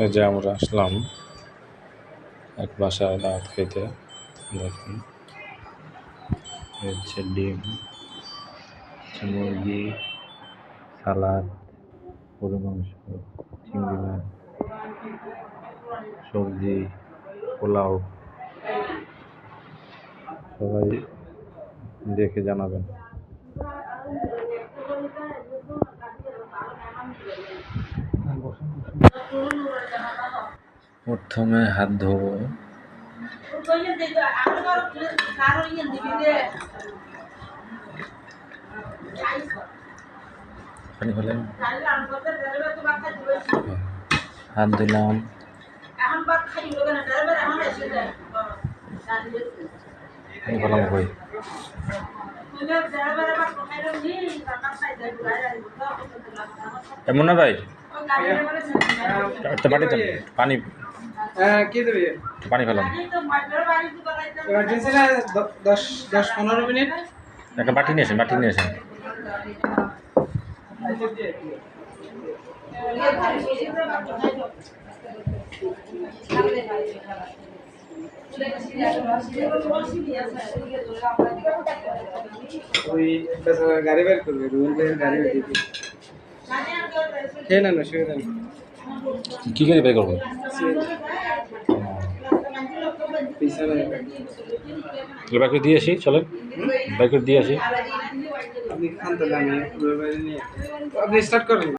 এই যে আমরা আসলাম এক বাসায় দাওয়াত খেতে। দেখুন হচ্ছে ডিম, মুরগি, সালাদ, গরু মাংস, চিংড়ি মাছ, সবজি, পোলাও। সবাই দেখে জানাবেন। প্রথমে হাত ধোবো, পানি ফেলেন, হাত দিলাম, পানি ফেলাম কই এমন না ভাই, বাটিতে পানি পানি ফেলাম, 10-15 মিনিট। একটা বাটি নিয়ে আসেন, বাটি নিয়ে আসেন। ওই গাড়ি বের করবে, রুল বের গাড়ি বের দিবে। খেয়ে নেন, শুয়ে নেন। কী করে বের করবো? বাইক করে দিয়ে আসি, চলেন বাইক করে দিয়ে আসি। আপনি খান, তাহলে আমি আপনি স্টার্ট করেন।